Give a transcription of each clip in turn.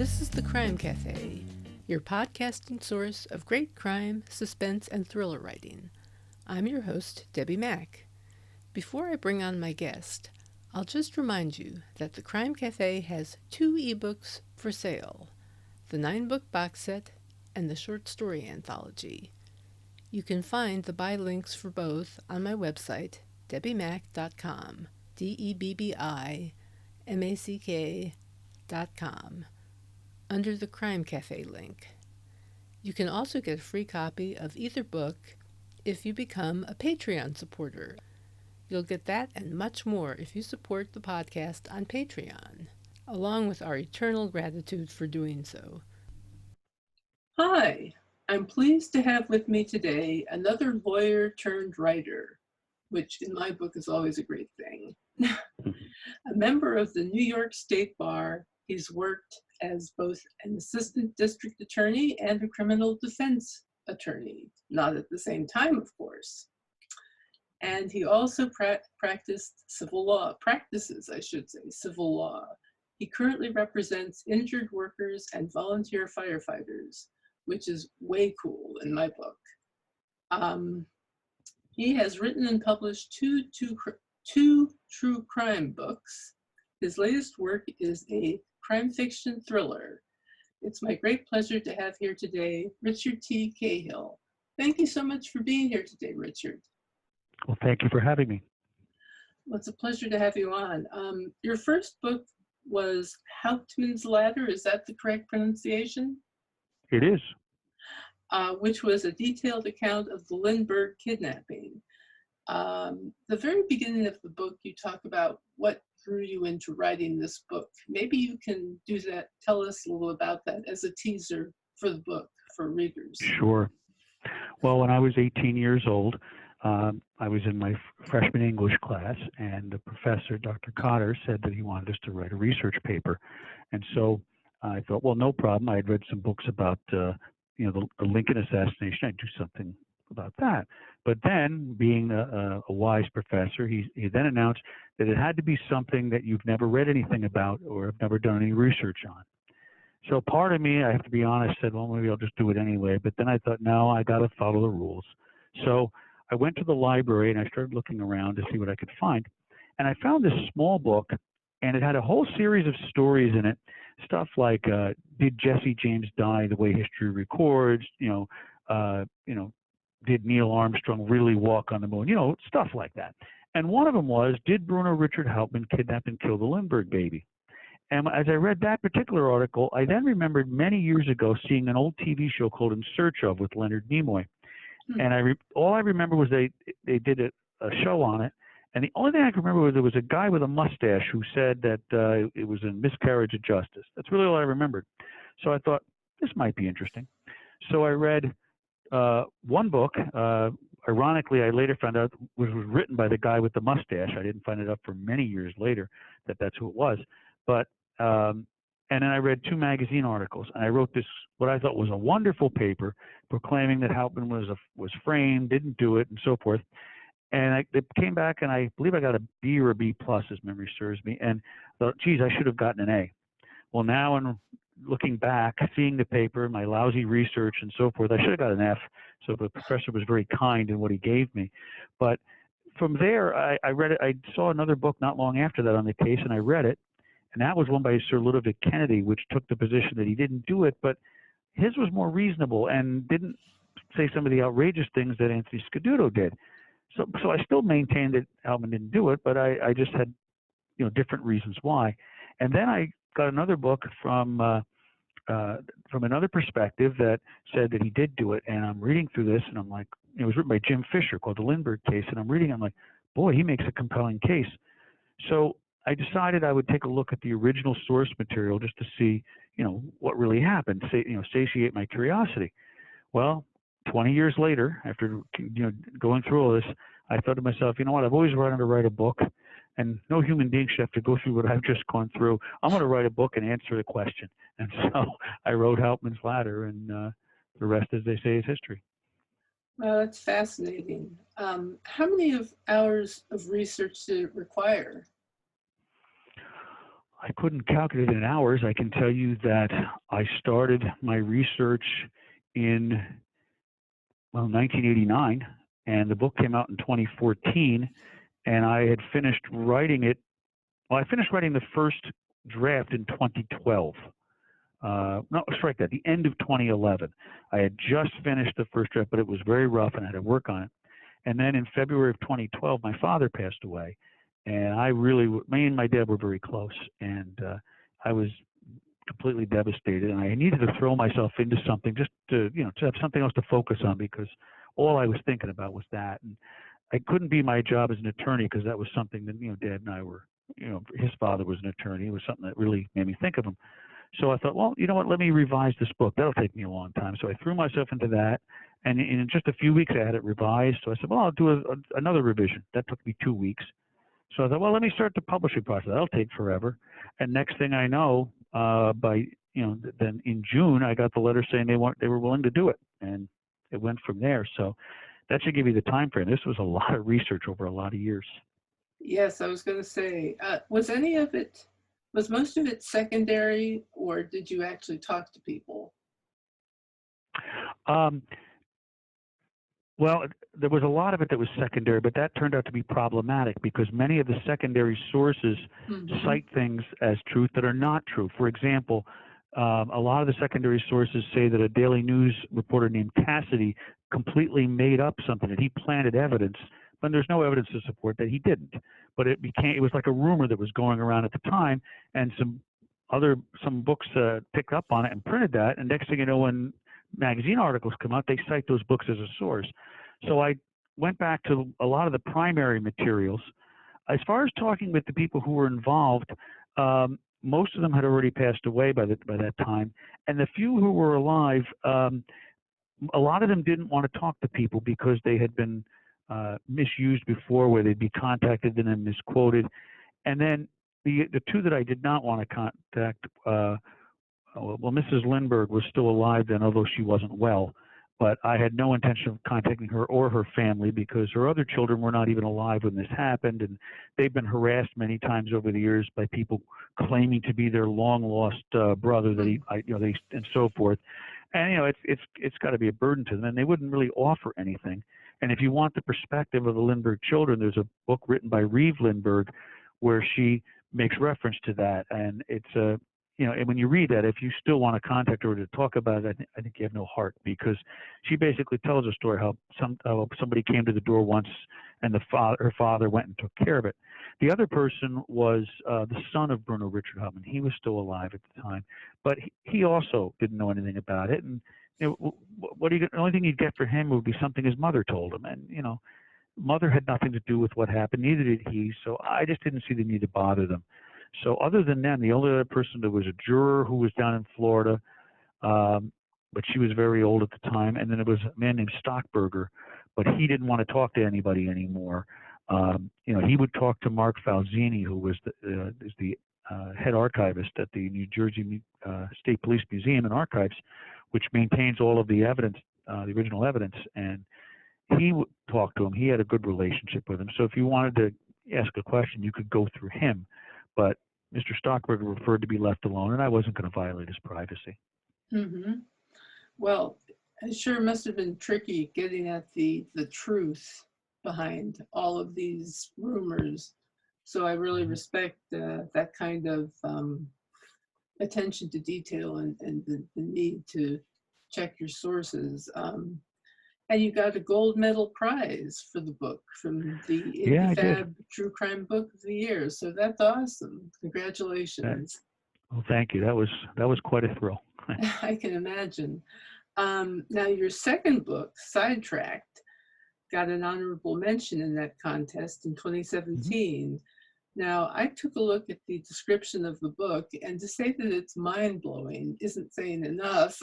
This is the Crime Cafe, your podcasting source of great crime, suspense, and thriller writing. I'm your host, Debbi Mack. Before I bring on my guest, I'll just remind you that the Crime Cafe has 2 ebooks for sale, the 9-book box set and the short story anthology. You can find the buy links for both on my website, debbimack.com, DEBBIMACK.com, under the Crime Cafe link. You can also get a free copy of either book if you become a Patreon supporter. You'll get that and much more if you support the podcast on Patreon, along with our eternal gratitude for doing so. Hi, I'm pleased to have with me today another lawyer turned writer, which in my book is always a great thing. A member of the New York State Bar, he's worked as both an assistant district attorney and a criminal defense attorney, not at the same time, of course. And he also practices civil law. He currently represents injured workers and volunteer firefighters, which is way cool in my book. He has written and published two true crime books. His latest work is a crime fiction thriller. It's my great pleasure to have here today Richard T. Cahill. Thank you so much for being here today, Richard. Well, thank you for having me. Well, it's a pleasure to have you on. Your first book was Hauptmann's Ladder, is that the correct pronunciation? It is. Which was a detailed account of the Lindbergh kidnapping. The very beginning of the book, you talk about what drew you into writing this book. Maybe you can do that, tell us a little about that as a teaser for the book for readers. Sure. Well, when I was 18 years old, I was in my freshman English class, and the professor, Dr. Cotter, said that he wanted us to write a research paper. And so I thought, well, no problem. I had read some books about, the Lincoln assassination. I'd do something about that. But then, being a wise professor, he then announced that it had to be something that you've never read anything about or have never done any research on. So part of me, I have to be honest, said, well, maybe I'll just do it anyway. But then I thought, no, I got to follow the rules. So I went to the library and I started looking around to see what I could find. And I found this small book, and it had a whole series of stories in it. Stuff like, did Jesse James die the way history records? Did Neil Armstrong really walk on the moon? Stuff like that. And one of them was, did Bruno Richard Hauptmann kidnap and kill the Lindbergh baby? And as I read that particular article, I then remembered many years ago seeing an old TV show called In Search Of with Leonard Nimoy. And all I remember was they did a show on it. And the only thing I can remember was there was a guy with a mustache who said that it was a miscarriage of justice. That's really all I remembered. So I thought, this might be interesting. So I read one book. Ironically, I later found out was written by the guy with the mustache. I didn't find it out for many years later that that's who it was. But and then I read 2 magazine articles, and I wrote this, what I thought was a wonderful paper proclaiming that Hauptmann was framed, didn't do it, and so forth. And it came back, and I believe I got a B or a B plus, as memory serves me, and thought, geez, I should have gotten an A. Well, now in looking back, seeing the paper, my lousy research and so forth, I should have got an F. So the professor was very kind in what he gave me. But from there, I read it. I saw another book not long after that on the case, and I read it. And that was one by Sir Ludovic Kennedy, which took the position that he didn't do it, but his was more reasonable and didn't say some of the outrageous things that Anthony Scaduto did. So I still maintained that Hauptmann didn't do it, but I just had different reasons why. And then I got another book from another perspective that said that he did do it, and I'm reading through this, and I'm like, it was written by Jim Fisher called The Lindbergh Case, and I'm reading, I'm like, boy, he makes a compelling case. So I decided I would take a look at the original source material just to see, what really happened, satiate my curiosity. Well, 20 years later, after going through all this, I thought to myself, you know what, I've always wanted to write a book, and no human being should have to go through what I've just gone through. I'm going to write a book and answer the question. And so I wrote Hauptmann's Ladder, and the rest, as they say, is history. Well, that's fascinating. How many hours of research did it require? I couldn't calculate it in hours. I can tell you that I started my research in, well, 1989, and the book came out in 2014, and I had finished writing it. Well, I finished writing the first draft in 2012. No, strike that, the end of 2011. I had just finished the first draft, but it was very rough, and I had to work on it. And then in February of 2012, my father passed away, and me and my dad were very close, and I was completely devastated, and I needed to throw myself into something just to have something else to focus on, because all I was thinking about was that. And I couldn't be my job as an attorney, because that was something that Dad and I were, his father was an attorney. It was something that really made me think of him. So I thought, well, you know what? Let me revise this book. That'll take me a long time. So I threw myself into that, and in just a few weeks I had it revised. So I said, well, I'll do another revision. That took me 2 weeks. So I thought, well, let me start the publishing process. That'll take forever. And next thing I know, then in June I got the letter saying they were willing to do it, and it went from there. So that should give you the time frame. This was a lot of research over a lot of years. Yes, I was going to say, was most of it secondary, or did you actually talk to people? Well, there was a lot of it that was secondary, but that turned out to be problematic, because many of the secondary sources cite things as truth that are not true. For example, a lot of the secondary sources say that a Daily News reporter named Cassidy completely made up something, that he planted evidence, but there's no evidence to support that he didn't. But it was like a rumor that was going around at the time, and some books picked up on it and printed that, and next thing you know, when magazine articles come out, they cite those books as a source. So I went back to a lot of the primary materials. As far as talking with the people who were involved, most of them had already passed away by that time, and the few who were alive, a lot of them didn't want to talk to people because they had been misused before, where they'd be contacted and then misquoted. And then the two that I did not want to contact, well, Mrs. Lindbergh was still alive then, although she wasn't well. But I had no intention of contacting her or her family, because her other children were not even alive when this happened, and they've been harassed many times over the years by people claiming to be their long-lost brother, and so forth. And it's got to be a burden to them, and they wouldn't really offer anything. And if you want the perspective of the Lindbergh children, there's a book written by Reeve Lindbergh where she makes reference to that, and it's a and when you read that, if you still want to contact her to talk about it, I think you have no heart, because she basically tells a story how somebody came to the door once, and her father went and took care of it. The other person was the son of Bruno Richard Hubman. He was still alive at the time, but he also didn't know anything about it. And the only thing you'd get for him would be something his mother told him, and mother had nothing to do with what happened. Neither did he. So I just didn't see the need to bother them. So other than them, the only other person that was a juror who was down in Florida, but she was very old at the time, and then it was a man named Stockberger, but he didn't want to talk to anybody anymore. He would talk to Mark Falzini, who was the head archivist at the New Jersey State Police Museum and Archives, which maintains all of the evidence, the original evidence, and he would talk to him. He had a good relationship with him. So if you wanted to ask a question, you could go through him. But Mr. Stockberger preferred to be left alone, and I wasn't going to violate his privacy. Mm-hmm. Well, it sure must have been tricky getting at the truth behind all of these rumors. So I really respect that kind of attention to detail and the need to check your sources. And you got a gold medal prize for the book from the IndieFab True Crime Book of the Year. So that's awesome. Congratulations. Well, thank you. That was quite a thrill. I can imagine. Now, your second book, Sidetracked, got an honorable mention in that contest in 2017. Mm-hmm. Now, I took a look at the description of the book, and to say that it's mind-blowing isn't saying enough.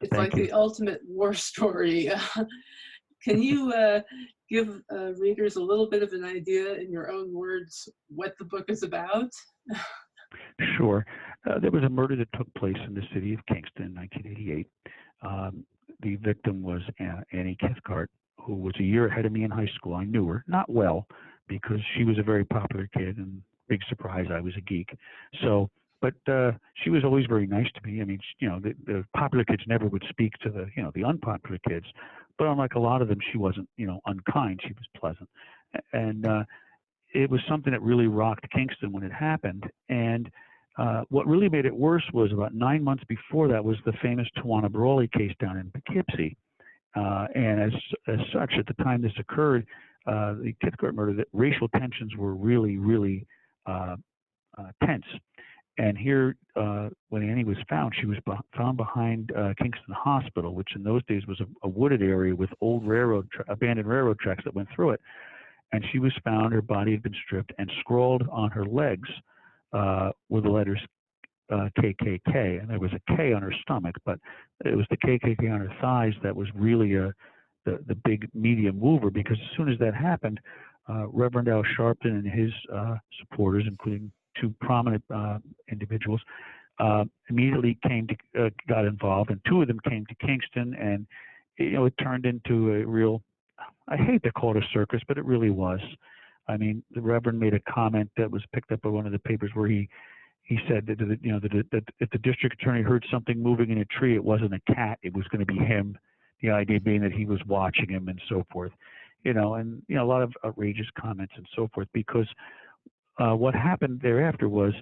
It's like the ultimate war story. Can you give readers a little bit of an idea in your own words what the book is about? Sure. There was a murder that took place in the city of Kingston in 1988. The victim was Annie Cathcart, who was a year ahead of me in high school. I knew her, not well, because she was a very popular kid and big surprise. I was a geek. So, but she was always very nice to me. I mean, the popular kids never would speak to the unpopular kids. But unlike a lot of them, she wasn't, unkind. She was pleasant. And it was something that really rocked Kingston when it happened. And what really made it worse was about 9 months before that was the famous Tawana Brawley case down in Poughkeepsie. And as such, at the time this occurred, the Cathcart murder, that racial tensions were really, really tense. And here, when Annie was found, she was found behind Kingston Hospital, which in those days was a wooded area with old abandoned railroad tracks that went through it. And she was found, her body had been stripped, and scrawled on her legs were the letters KKK. And there was a K on her stomach, but it was the KKK on her thighs that was really the big media mover, because as soon as that happened, Reverend Al Sharpton and his supporters, including two prominent individuals, immediately got involved, and two of them came to Kingston, and it turned into a real, I hate to call it a circus, but it really was. I mean, the Reverend made a comment that was picked up by one of the papers where he said that that if the district attorney heard something moving in a tree, it wasn't a cat, it was going to be him. The idea being that he was watching him and so forth, and a lot of outrageous comments and so forth, because what happened thereafter was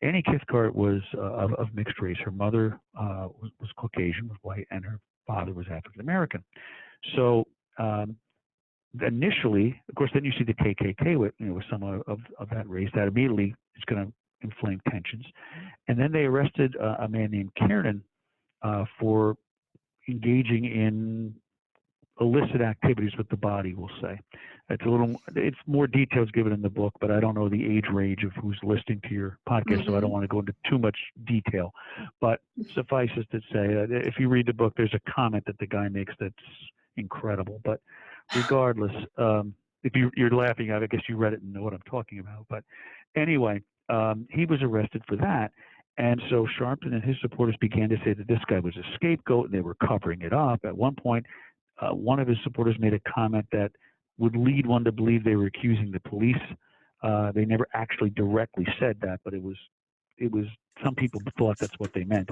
Annie Cathcart was of mixed race. Her mother was Caucasian, was white, and her father was African American. So initially, of course, then you see the KKK with someone of that race. That immediately is going to inflame tensions. And then they arrested a man named Kiernan for engaging in illicit activities with the body, we'll say. It's more details given in the book, but I don't know the age range of who's listening to your podcast, so I don't want to go into too much detail. But suffices to say that if you read the book, there's a comment that the guy makes that's incredible. But regardless, if you're laughing, I guess you read it and know what I'm talking about. But anyway, he was arrested for that. And so Sharpton and his supporters began to say that this guy was a scapegoat, and they were covering it up. At one point, one of his supporters made a comment that would lead one to believe they were accusing the police. They never actually directly said that, but it was some people thought that's what they meant.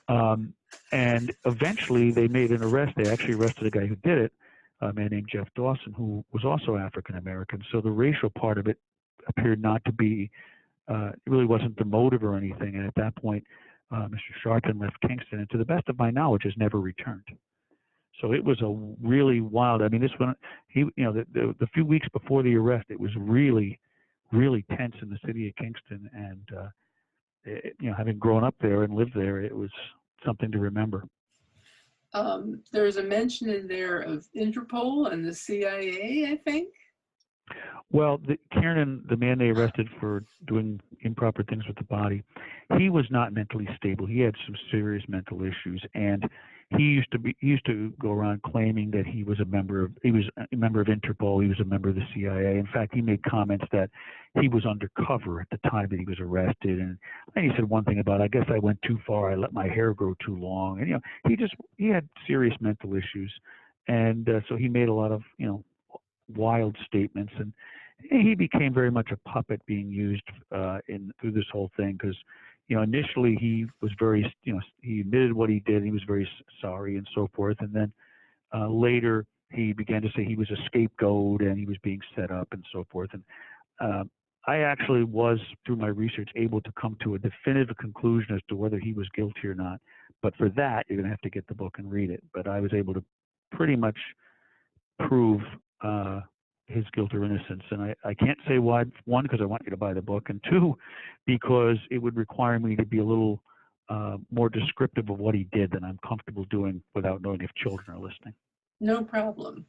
And eventually they made an arrest. They actually arrested a guy who did it, a man named Jeff Dawson, who was also African American. So the racial part of it appeared not to be, it really wasn't the motive or anything. And at that point, Mr. Sharpton left Kingston, and to the best of my knowledge, has never returned. So it was a really wild. I mean, this one, the few weeks before the arrest, it was really, really tense in the city of Kingston. And having grown up there and lived there, it was something to remember. There's a mention in there of Interpol and the CIA, I think. Well, Kiernan, the man they arrested for doing improper things with the body, he was not mentally stable. He had some serious mental issues, and he used to go around claiming that he was a member of Interpol. He was a member of the CIA. In fact, he made comments that he was undercover at the time that he was arrested, and he said one thing about, I guess I went too far. I let my hair grow too long, and he had serious mental issues, and so he made a lot of wild statements, and he became very much a puppet being used through this whole thing, because initially he was very, he admitted what he did. He was very sorry and so forth. And then later he began to say he was a scapegoat and he was being set up and so forth. And I actually was, through my research, able to come to a definitive conclusion as to whether he was guilty or not. But for that, you're going to have to get the book and read it. But I was able to pretty much prove his guilt or innocence. And I can't say why. One, because I want you to buy the book, and two, because it would require me to be a little more descriptive of what he did than I'm comfortable doing without knowing if children are listening. No problem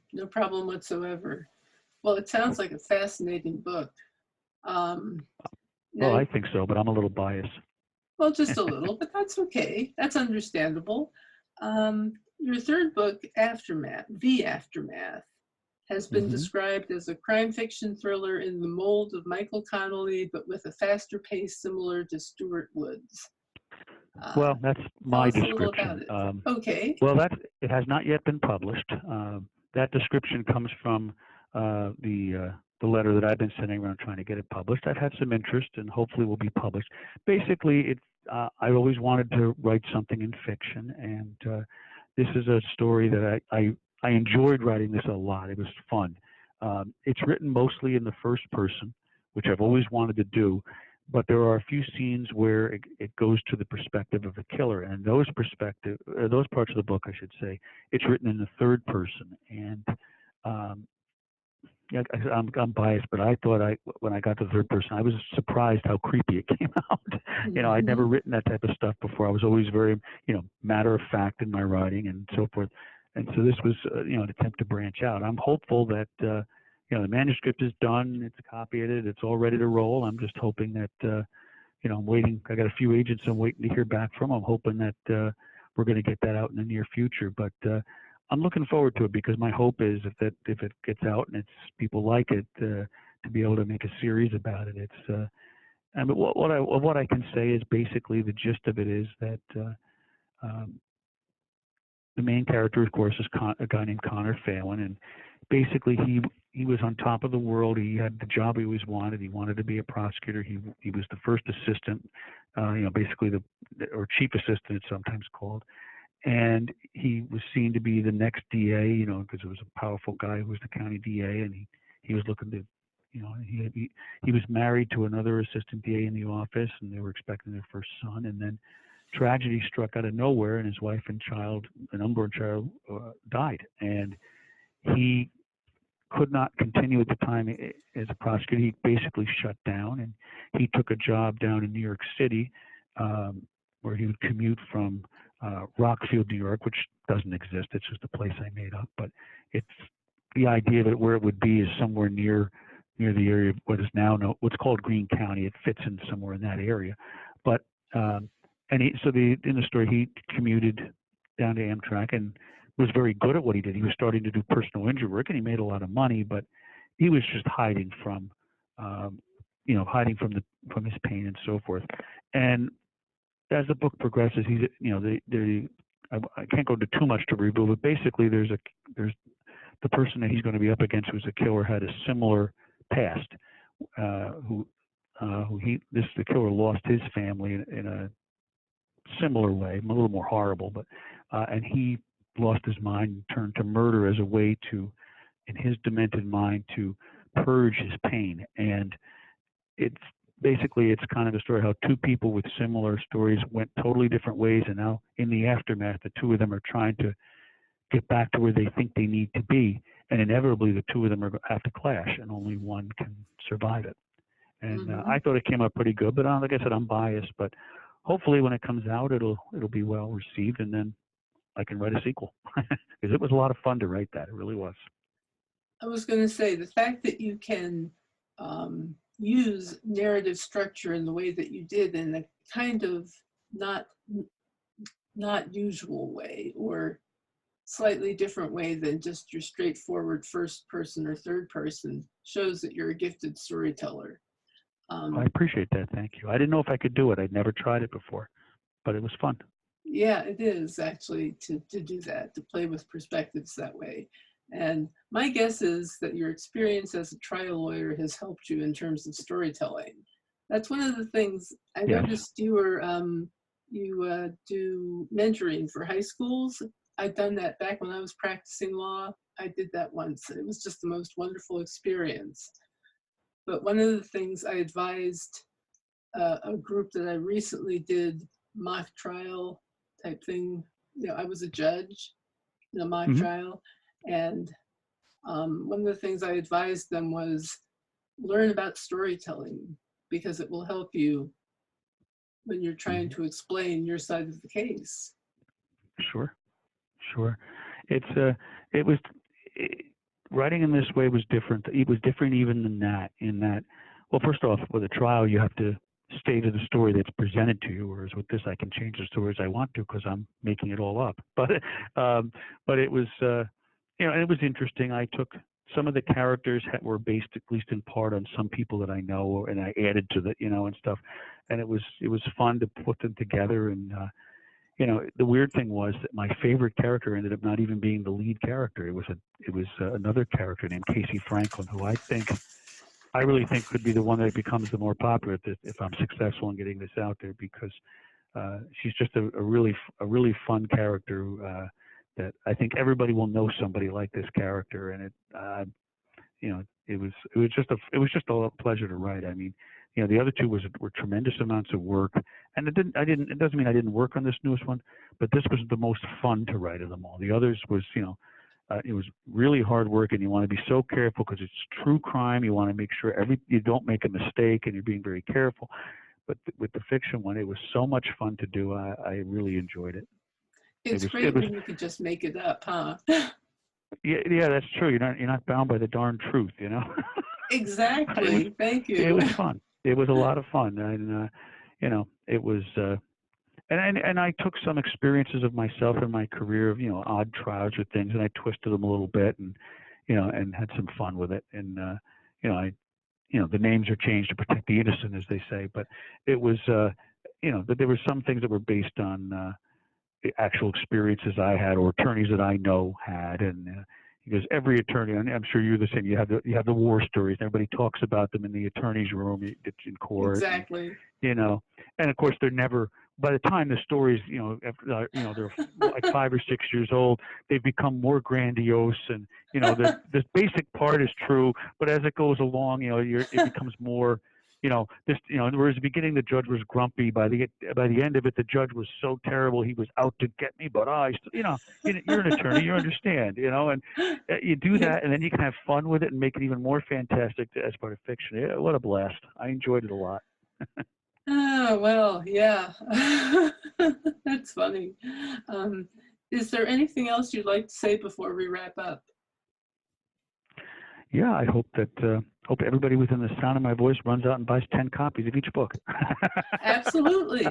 whatsoever. Well, it sounds like a fascinating book. Well, I think so, but I'm a little biased. Well, just a little, but that's okay. That's understandable. Your third book, Aftermath, The Aftermath, has been described as a crime fiction thriller in the mold of Michael Connelly, but with a faster pace similar to Stuart Wood's. Well, that's my description. Tell us a little about it. Okay. Well, it has not yet been published. That description comes from the the letter that I've been sending around trying to get it published. I've had some interest, and hopefully will be published. Basically, I've always wanted to write something in fiction, and this is a story that I enjoyed writing this a lot. It was fun. It's written mostly in the first person, which I've always wanted to do, but there are a few scenes where it goes to the perspective of the killer, and those parts of the book, I should say, it's written in the third person. And yeah, I'm biased, but I thought when I got to the third person, I was surprised how creepy it came out. I'd never written that type of stuff before. I was always very, matter of fact in my writing and so forth. And so this was, an attempt to branch out. I'm hopeful that, the manuscript is done. It's copy edited. It's all ready to roll. I'm just hoping that, I'm waiting. I got a few agents I'm waiting to hear back from. I'm hoping that we're going to get that out in the near future. But I'm looking forward to it because my hope is if it gets out and people like it, to be able to make a series about it. It's and what I can say is basically the gist of it is that the main character, of course, is a guy named Connor Phelan, and basically he was on top of the world. He had the job he always wanted. He wanted to be a prosecutor. He was the first assistant, basically or chief assistant, it's sometimes called. And he was seen to be the next DA, because it was a powerful guy who was the county DA, and he was looking to, he was married to another assistant DA in the office, and they were expecting their first son. And then tragedy struck out of nowhere, and his wife and child, an unborn child, died. And he could not continue at the time as a prosecutor. He basically shut down, and he took a job down in New York City, where he would commute from Rockfield, New York, which doesn't exist. It's just a place I made up. But it's the idea of it where it would be is somewhere near the area of what is now what's called Greene County. It fits in somewhere in that area. But in the story, he commuted down to Amtrak and was very good at what he did. He was starting to do personal injury work, and he made a lot of money, but he was just hiding from his pain and so forth. And as the book progresses, he's, I can't go into too much to reveal, but basically there's the person that he's going to be up against who's a killer had a similar past, the killer lost his family in a similar way, a little more horrible, but and he lost his mind and turned to murder as a way to, in his demented mind, to purge his pain. And it's kind of a story how two people with similar stories went totally different ways, and now in the aftermath, the two of them are trying to get back to where they think they need to be, and inevitably the two of them have to clash, and only one can survive it. And I thought it came out pretty good, but like I said, I'm biased. But hopefully, when it comes out, it'll be well received, and then I can write a sequel because it was a lot of fun to write that. It really was. I was going to say the fact that you can use narrative structure in the way that you did in a kind of not usual way or slightly different way than just your straightforward first person or third person shows that you're a gifted storyteller. I appreciate that. Thank you. I didn't know if I could do it. I'd never tried it before, but it was fun. Yeah, it is actually to do that, to play with perspectives that way. And my guess is that your experience as a trial lawyer has helped you in terms of storytelling. That's one of the things I noticed you were, you do mentoring for high schools. I'd done that back when I was practicing law. I did that once. It was just the most wonderful experience. But one of the things I advised a group that I recently did mock trial type thing. I was a judge in a mock trial. And one of the things I advised them was learn about storytelling because it will help you when you're trying to explain your side of the case. Sure. Writing in this way was different. It was different even than that, in that, well, first off, with a trial, you have to stay to the story that's presented to you, whereas with this, I can change the story as I want to because I'm making it all up. But it was, it was interesting. I took some of the characters were based, at least in part, on some people that I know, and I added to the, and stuff. And it was fun to put them together. And the weird thing was that my favorite character ended up not even being the lead character. It was another character named Casey Franklin, who I think I really think could be the one that becomes the more popular if I'm successful in getting this out there, because she's just a really fun character that I think everybody will know somebody like this character, and it was just a pleasure to write. I mean, the other two were tremendous amounts of work, and it doesn't mean I didn't work on this newest one, but this was the most fun to write of them all. The others was, it was really hard work, and you want to be so careful because it's true crime. You want to make sure you don't make a mistake, and you're being very careful. But with the fiction one, it was so much fun to do. I really enjoyed it. It's great when you could just make it up, huh? Yeah, that's true. You're not bound by the darn truth, Exactly. Thank you. It was fun. It was a lot of fun, and it was. And I took some experiences of myself in my career of odd trials or things, and I twisted them a little bit, and and had some fun with it. And the names are changed to protect the innocent, as they say. But it was that there were some things that were based on the actual experiences I had or attorneys that I know had, and because every attorney, and I'm sure you're the same, you have the war stories. Everybody talks about them in the attorney's room in court. Exactly. And of course they're never. By the time the stories, after, they're like 5 or 6 years old, they've become more grandiose, and the basic part is true, but as it goes along, it becomes more. Whereas the beginning the judge was grumpy. By the end of it, the judge was so terrible he was out to get me. But you're an attorney, you understand, and you do that, and then you can have fun with it and make it even more fantastic as part of fiction. Yeah, what a blast! I enjoyed it a lot. Oh, well, yeah, that's funny. Is there anything else you'd like to say before we wrap up? Yeah, I hope everybody within the sound of my voice runs out and buys 10 copies of each book. Absolutely.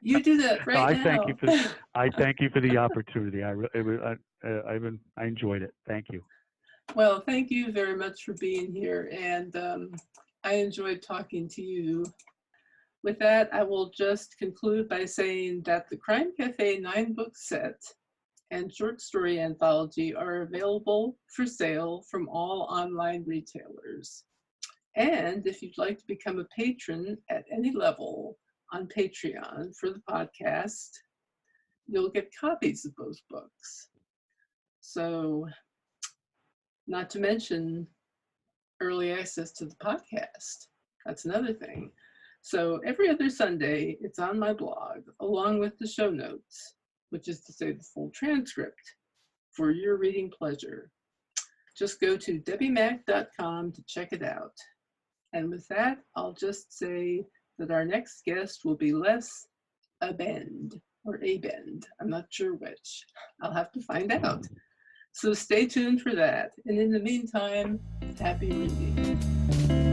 You do that right now. I thank you for the opportunity. I enjoyed it. Thank you. Well, thank you very much for being here, and I enjoyed talking to you. With that, I will just conclude by saying that the Crime Cafe 9-book set and short story anthology are available for sale from all online retailers. And if you'd like to become a patron at any level on Patreon for the podcast, you'll get copies of both books. So, not to mention early access to the podcast. That's another thing. So every other Sunday, it's on my blog, along with the show notes, which is to say the full transcript for your reading pleasure. Just go to debbimack.com to check it out. And with that, I'll just say that our next guest will be Les Abend, or Abend. I'm not sure which. I'll have to find out. So stay tuned for that. And in the meantime, happy reading.